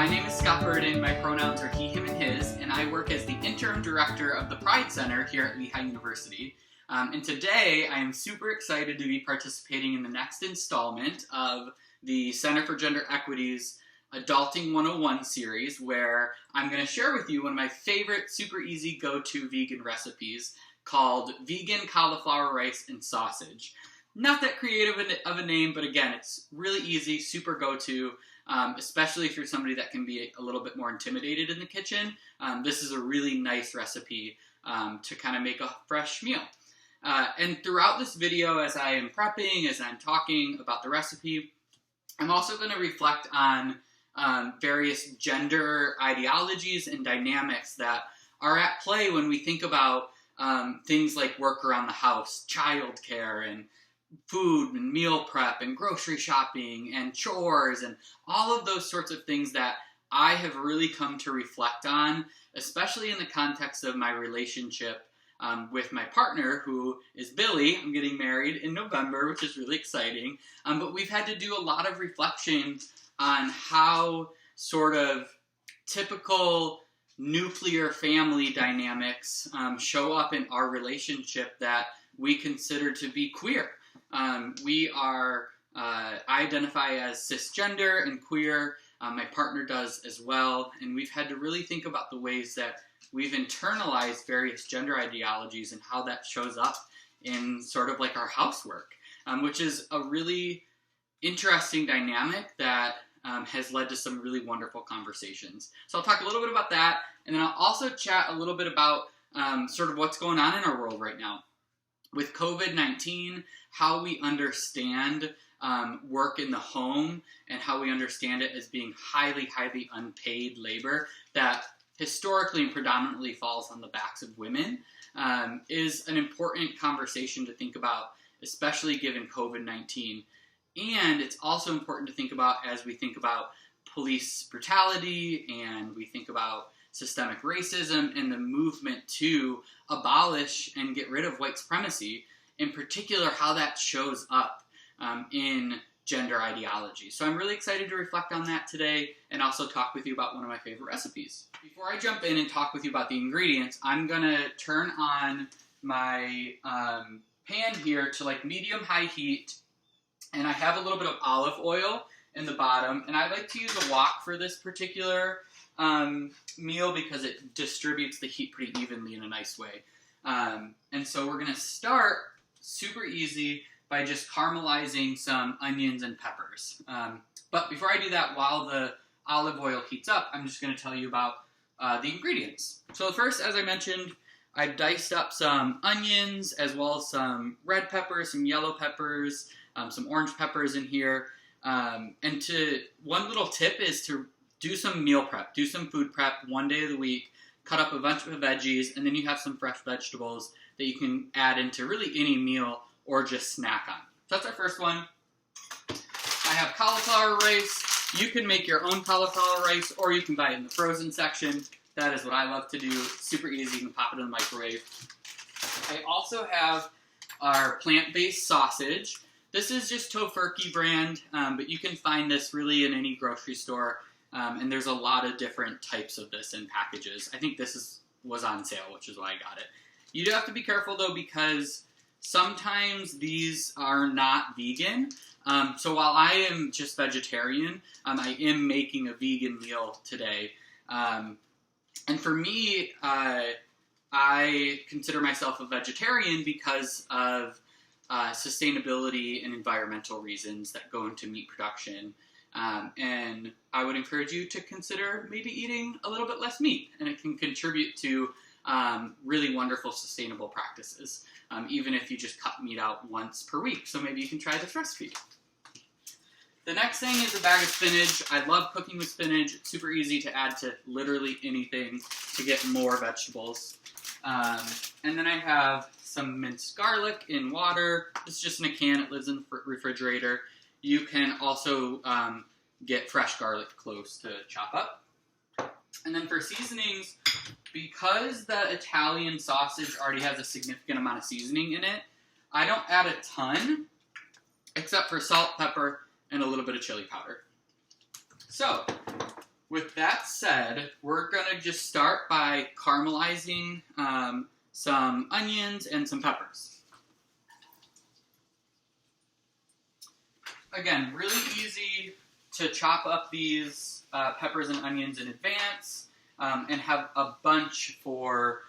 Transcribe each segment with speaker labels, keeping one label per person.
Speaker 1: My name is Scott Burden, my pronouns are he, him, and his, and I work as the Interim Director of the Pride Center here at Lehigh University. And today I am super excited to be participating in the next installment of the Center for Gender Equity's Adulting 101 series, where I'm going to share with you one of my favorite super easy go-to vegan recipes called Vegan Cauliflower Rice and Sausage. Not that creative of a name, but again, it's really easy, super go-to, especially if you're somebody that can be a little bit more intimidated in the kitchen. This is a really nice recipe to kind of make a fresh meal. And throughout this video, as I am prepping, as I'm talking about the recipe, I'm also going to reflect on various gender ideologies and dynamics that are at play when we think about things like work around the house, childcare, and food and meal prep and grocery shopping and chores and all of those sorts of things that I have really come to reflect on, especially in the context of my relationship with my partner, who is Billy. I'm getting married in November, which is really exciting. But we've had to do a lot of reflection on how sort of typical nuclear family dynamics show up in our relationship that we consider to be queer. I identify as cisgender and queer. My partner does as well. And we've had to really think about the ways that we've internalized various gender ideologies and how that shows up in sort of like our housework, which is a really interesting dynamic that has led to some really wonderful conversations. So I'll talk a little bit about that, and then I'll also chat a little bit about sort of what's going on in our world right now. With COVID-19, how we understand work in the home and how we understand it as being highly, highly unpaid labor that historically and predominantly falls on the backs of women is an important conversation to think about, especially given COVID-19. And it's also important to think about as we think about police brutality and we think about systemic racism and the movement to abolish and get rid of white supremacy, in particular how that shows up in gender ideology. So I'm really excited to reflect on that today and also talk with you about one of my favorite recipes. Before I jump in and talk with you about the ingredients, I'm gonna turn on my pan here to like medium-high heat, and I have a little bit of olive oil in the bottom, and I like to use a wok for this particular meal because it distributes the heat pretty evenly in a nice way. And so we're gonna start super easy by just caramelizing some onions and peppers. But before I do that, while the olive oil heats up, I'm just gonna tell you about the ingredients. So first, as I mentioned, I diced up some onions as well as some red peppers, some yellow peppers, some orange peppers in here. And one little tip is to do some meal prep, do some food prep one day of the week, cut up a bunch of veggies, and then you have some fresh vegetables that you can add into really any meal or just snack on. So that's our first one. I have cauliflower rice. You can make your own cauliflower rice or you can buy it in the frozen section. That is what I love to do. Super easy. You can pop it in the microwave. I also have our plant-based sausage. This is just Tofurky brand, but you can find this really in any grocery store. And there's a lot of different types of this in packages. I think this was on sale, which is why I got it. You do have to be careful though, because sometimes these are not vegan. So while I am just vegetarian, I am making a vegan meal today. And for me, I consider myself a vegetarian because of sustainability and environmental reasons that go into meat production. And I would encourage you to consider maybe eating a little bit less meat, and it can contribute to really wonderful sustainable practices, even if you just cut meat out once per week. So maybe you can try this recipe. The next thing is a bag of spinach. I love cooking with spinach. It's super easy to add to literally anything to get more vegetables. And then I have some minced garlic in water. This is just in a can. It lives in the refrigerator. You can also get fresh garlic cloves to chop up. And then for seasonings, because the Italian sausage already has a significant amount of seasoning in it, I don't add a ton, except for salt, pepper, and a little bit of chili powder. So, With that said, we're going to just start by caramelizing some onions and some peppers. Again, really easy to chop up these peppers and onions in advance and have a bunch for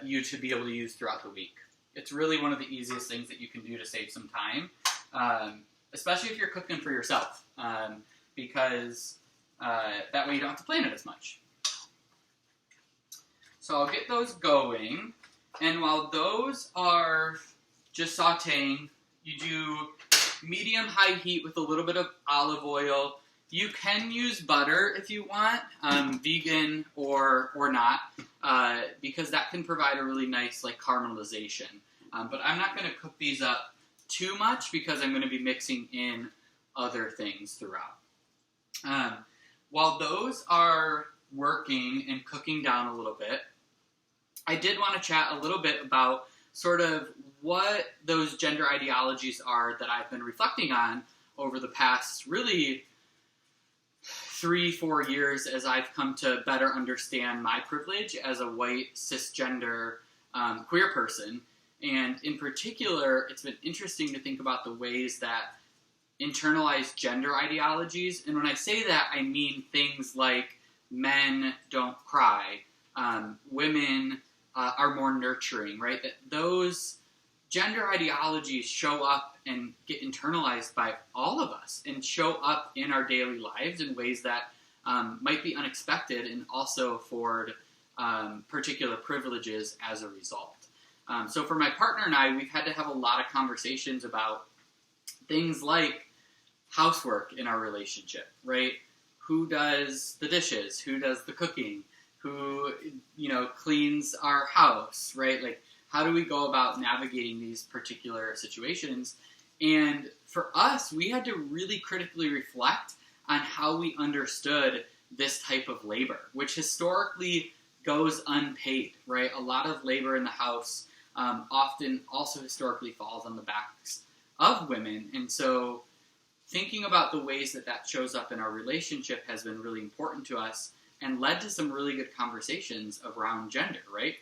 Speaker 1: you to be able to use throughout the week. It's really one of the easiest things that you can do to save some time, especially if you're cooking for yourself, because that way you don't have to plan it as much. So I'll get those going, and while those are just sauteing, you do medium-high heat with a little bit of olive oil. You can use butter if you want, vegan or not, because that can provide a really nice like caramelization. But I'm not going to cook these up too much because I'm going to be mixing in other things throughout. While those are working and cooking down a little bit, I did want to chat a little bit about sort of what those gender ideologies are that I've been reflecting on over the past really 3-4 years as I've come to better understand my privilege as a white, cisgender, queer person. And in particular, it's been interesting to think about the ways that internalized gender ideologies, and when I say that, I mean things like men don't cry, women are more nurturing, right? That those gender ideologies show up and get internalized by all of us and show up in our daily lives in ways that might be unexpected and also afford particular privileges as a result. So for my partner and I, we've had to have a lot of conversations about things like housework in our relationship, right? Who does the dishes? Who does the cooking? Who, cleans our house, right? Like, how do we go about navigating these particular situations? And for us, we had to really critically reflect on how we understood this type of labor, which historically goes unpaid, right? A lot of labor in the house often also historically falls on the backs of women. And so thinking about the ways that that shows up in our relationship has been really important to us and led to some really good conversations around gender, right?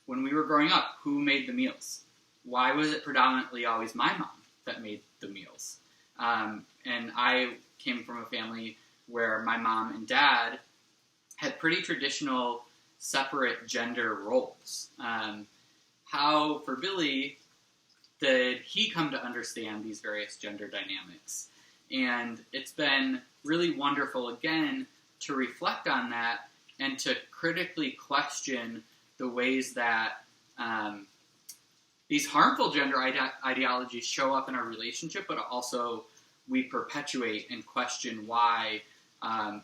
Speaker 1: When we were growing up, who made the meals? Why was it predominantly always my mom that made the meals? And I came from a family where my mom and dad had pretty traditional separate gender roles. How, for Billy, did he come to understand these various gender dynamics? And it's been really wonderful, again, to reflect on that and to critically question the ways that these harmful gender ideologies show up in our relationship, but also we perpetuate and question why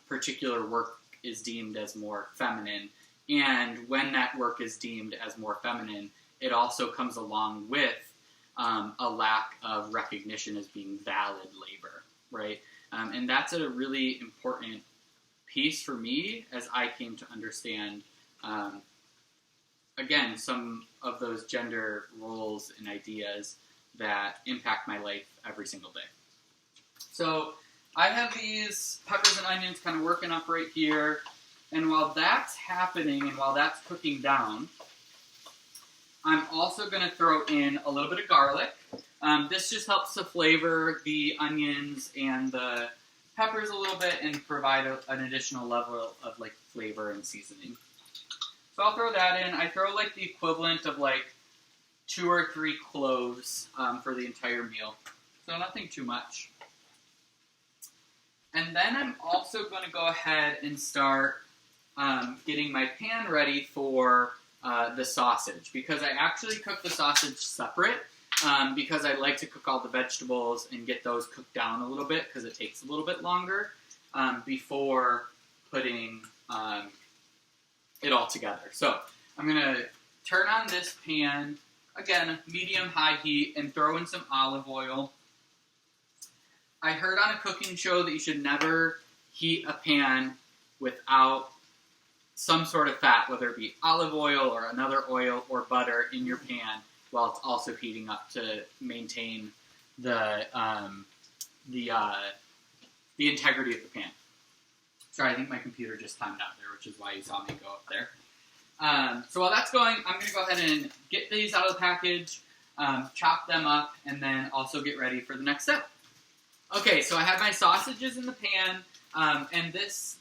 Speaker 1: particular work is deemed as more feminine. And when that work is deemed as more feminine, it also comes along with a lack of recognition as being valid labor, right? And that's a really important piece for me as I came to understand, again, some of those gender roles and ideas that impact my life every single day. So I have these peppers and onions kind of working up right here, and while that's happening and while that's cooking down, I'm also going to throw in a little bit of garlic. This just helps to flavor the onions and the peppers a little bit and provide an additional level of like flavor and seasoning. So I'll throw that in. I throw like the equivalent of like 2 or 3 cloves for the entire meal. So nothing too much. And then I'm also going to go ahead and start getting my pan ready for the sausage, because I actually cook the sausage separate because I like to cook all the vegetables and get those cooked down a little bit because it takes a little bit longer before putting it all together. So I'm going to turn on this pan, again, medium-high heat, and throw in some olive oil. I heard on a cooking show that you should never heat a pan without some sort of fat, whether it be olive oil or another oil or butter in your pan while it's also heating up to maintain the integrity of the pan. Sorry, I think my computer just timed out there, which is why you saw me go up there. So while that's going, I'm going to go ahead and get these out of the package, chop them up, and then also get ready for the next step. Okay, so I have my sausages in the pan, and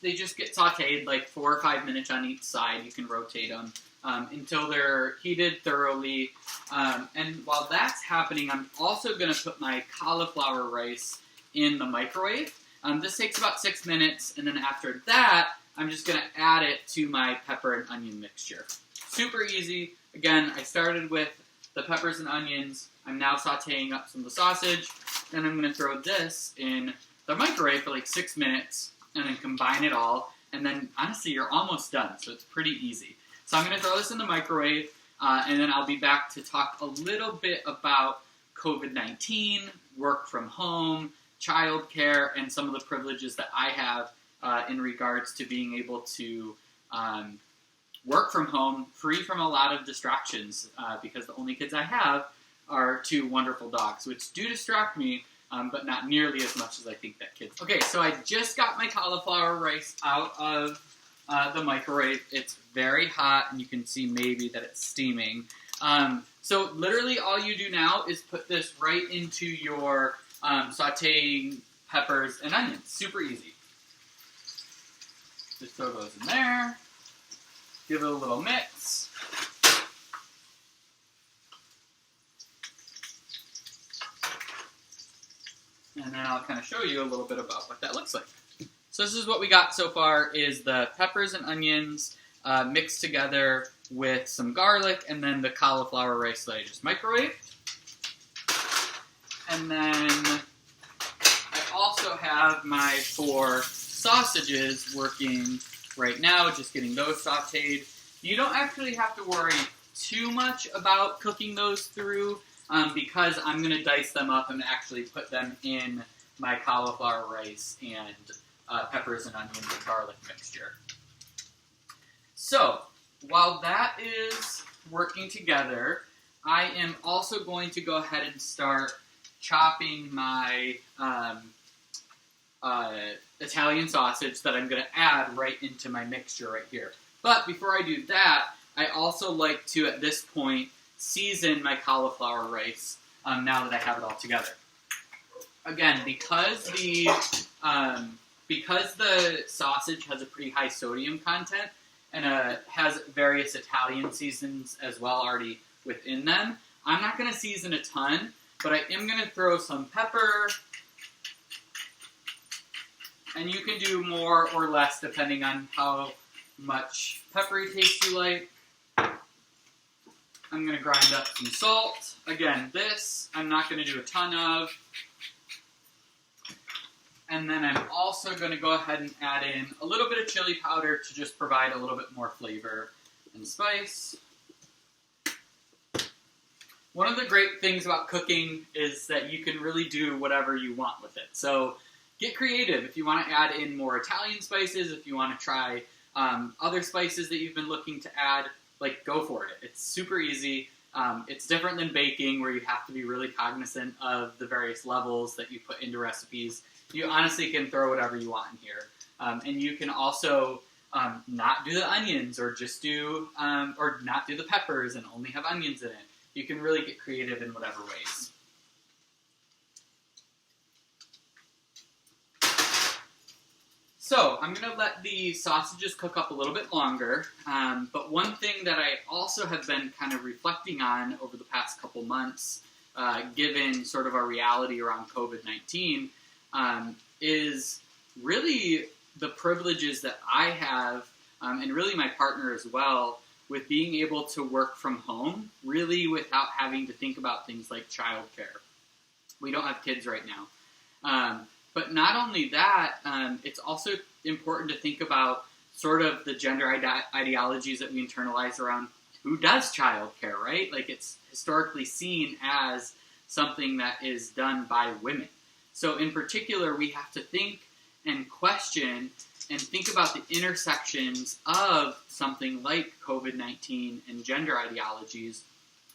Speaker 1: they just get sauteed like 4 or 5 minutes on each side. You can rotate them until they're heated thoroughly. And while that's happening, I'm also going to put my cauliflower rice in the microwave. This takes about 6 minutes, and then after that, I'm just going to add it to my pepper and onion mixture. Super easy. Again, I started with the peppers and onions. I'm now sauteing up some of the sausage. Then I'm going to throw this in the microwave for like 6 minutes, and then combine it all. And then, honestly, you're almost done, so it's pretty easy. So I'm going to throw this in the microwave, and then I'll be back to talk a little bit about COVID-19, work from home, childcare, and some of the privileges that I have in regards to being able to work from home, free from a lot of distractions, because the only kids I have are 2 wonderful dogs, which do distract me, but not nearly as much as I think that kids. Okay, so I just got my cauliflower rice out of the microwave. It's very hot, and you can see maybe that it's steaming. So literally all you do now is put this right into your sauteing peppers and onions. Super easy. Just throw those in there. Give it a little mix. And then I'll kind of show you a little bit about what that looks like. So this is what we got so far, is the peppers and onions mixed together with some garlic, and then the cauliflower rice that I just microwaved. And then I also have my 4 sausages working right now, just getting those sauteed. You don't actually have to worry too much about cooking those through, because I'm going to dice them up and actually put them in my cauliflower rice and peppers and onions and garlic mixture. So, while that is working together, I am also going to go ahead and start chopping my Italian sausage that I'm going to add right into my mixture right here. But before I do that, I also like to, at this point, season my cauliflower rice now that I have it all together. Again, because the sausage has a pretty high sodium content and has various Italian seasons as well already within them, I'm not going to season a ton, but I am going to throw some pepper, and you can do more or less depending on how much peppery taste you like. I'm going to grind up some salt. Again, this I'm not going to do a ton of. And then I'm also going to go ahead and add in a little bit of chili powder to just provide a little bit more flavor and spice. One of the great things about cooking is that you can really do whatever you want with it. So get creative. If you want to add in more Italian spices, if you want to try other spices that you've been looking to add, like, go for it. It's super easy. It's different than baking, where you have to be really cognizant of the various levels that you put into recipes. You honestly can throw whatever you want in here. And you can also not do the onions, or just do, or not do the peppers and only have onions in it. You can really get creative in whatever ways. So, I'm going to let the sausages cook up a little bit longer, but one thing that I also have been kind of reflecting on over the past couple months, given sort of our reality around COVID-19, is really the privileges that I have, and really my partner as well, with being able to work from home, really without having to think about things like childcare. We don't have kids right now. But not only that, it's also important to think about sort of the gender ideologies that we internalize around who does childcare, right? Like, it's historically seen as something that is done by women. So in particular, we have to think and question and think about the intersections of something like COVID-19 and gender ideologies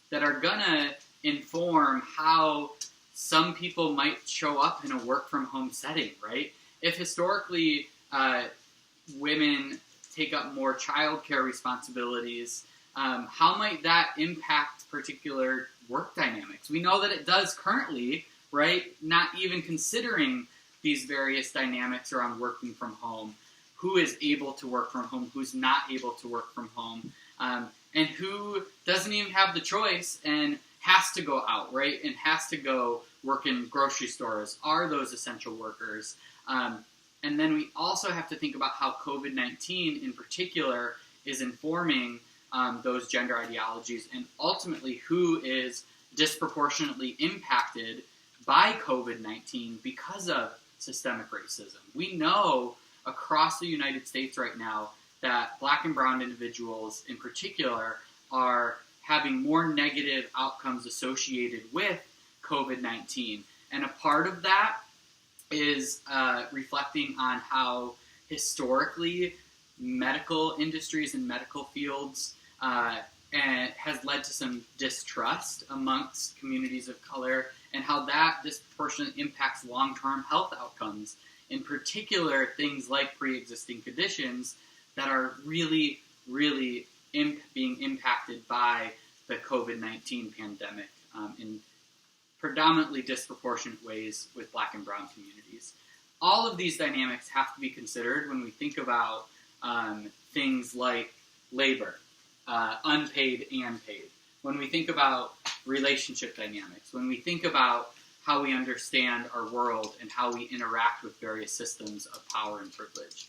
Speaker 1: that are going to inform how some people might show up in a work-from-home setting, right? If historically women take up more childcare responsibilities, how might that impact particular work dynamics? We know that it does currently, right? Not even considering these various dynamics around working from home. Who is able to work from home, who's not able to work from home, and who doesn't even have the choice and has to go out, right? And has to go work in grocery stores. Are those essential workers? And then we also have to think about how COVID-19 in particular is informing those gender ideologies, and ultimately who is disproportionately impacted by COVID-19 because of systemic racism. We know across the United States right now that Black and brown individuals in particular are having more negative outcomes associated with COVID-19. And a part of that is reflecting on how historically medical industries and medical fields and has led to some distrust amongst communities of color, and how that disproportionately impacts long-term health outcomes, in particular things like pre-existing conditions that are really, really being impacted by the COVID-19 pandemic in predominantly disproportionate ways with Black and brown communities. All of these dynamics have to be considered when we think about things like labor, unpaid and paid. When we think about relationship dynamics, when we think about how we understand our world and how we interact with various systems of power and privilege.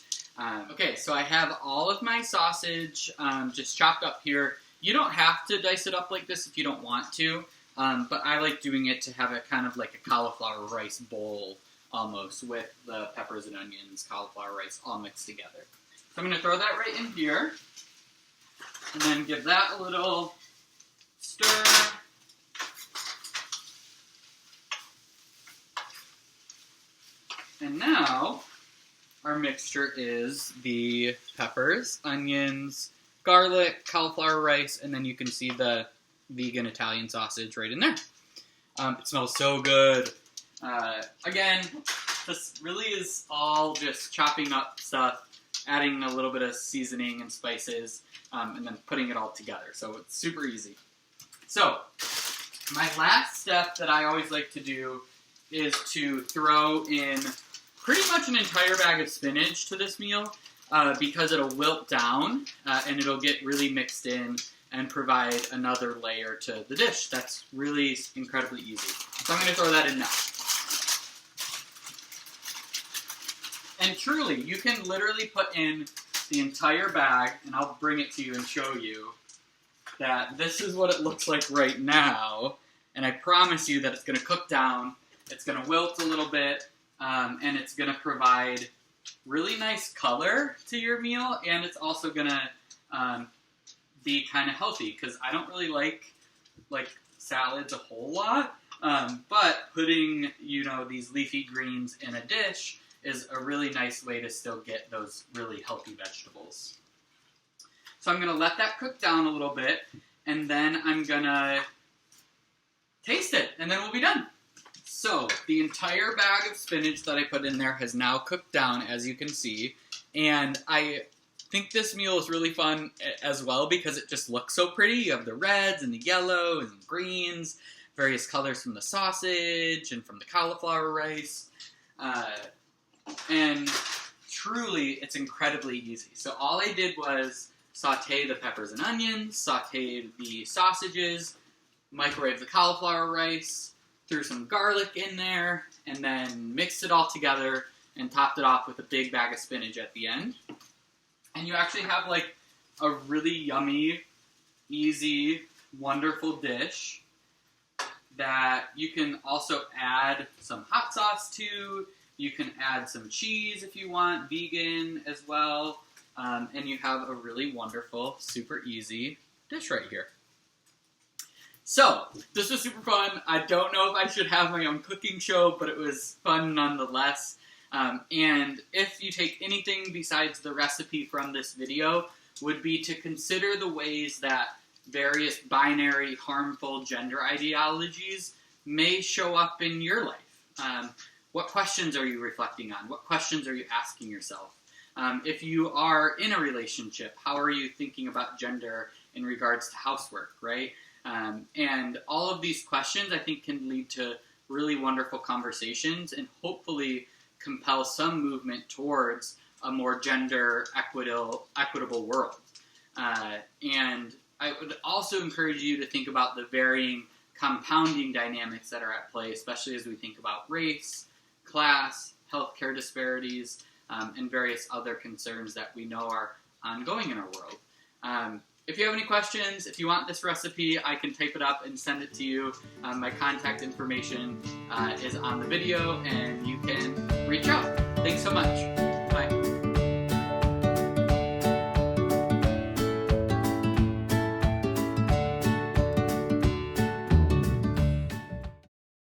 Speaker 1: Okay, so I have all of my sausage just chopped up here. You don't have to dice it up like this if you don't want to, but I like doing it to have it kind of like a cauliflower rice bowl almost, with the peppers and onions, cauliflower rice all mixed together. So I'm going to throw that right in here, and then give that a little stir. And now our mixture is the peppers, onions, garlic, cauliflower rice, and then you can see the vegan Italian sausage right in there. It smells so good. Again, this really is all just chopping up stuff, adding a little bit of seasoning and spices, and then putting it all together. So it's super easy. So my last step that I always like to do is to throw in pretty much an entire bag of spinach to this meal, because it'll wilt down and it'll get really mixed in and provide another layer to the dish. That's really incredibly easy. So I'm going to throw that in now. And truly, you can literally put in the entire bag, and I'll bring it to you and show you that this is what it looks like right now. And I promise you that it's going to cook down, it's going to wilt a little bit, and it's going to provide really nice color to your meal, and it's also going to be kind of healthy, because I don't really like salads a whole lot, but putting, these leafy greens in a dish is a really nice way to still get those really healthy vegetables. So I'm going to let that cook down a little bit, and then I'm going to taste it, and then we'll be done. So the entire bag of spinach that I put in there has now cooked down, as you can see, and I think this meal is really fun as well because it just looks so pretty. You have the reds and the yellows and greens, various colors from the sausage and from the cauliflower rice. And truly, it's incredibly easy. So all I did was saute the peppers and onions, sauteed the sausages, microwave the cauliflower rice, threw some garlic in there, and then mixed it all together and topped it off with a big bag of spinach at the end. And you actually have a really yummy, easy, wonderful dish that you can also add some hot sauce to. You can add some cheese if you want, vegan as well. And you have a really wonderful, super easy dish right here. So, this was super fun. I don't know if I should have my own cooking show, but it was fun nonetheless. And if you take anything besides the recipe from this video, would be to consider the ways that various binary, harmful gender ideologies may show up in your life. What questions are you reflecting on? What questions are you asking yourself? If you are in a relationship, how are you thinking about gender in regards to housework, right? And all of these questions, I think, can lead to really wonderful conversations and hopefully compel some movement towards a more gender equitable world. And I would also encourage you to think about the varying compounding dynamics that are at play, especially as we think about race, class, healthcare disparities, and various other concerns that we know are ongoing in our world. If you have any questions, if you want this recipe, I can type it up and send it to you. My contact information is on the video, and you can reach out. Thanks so much.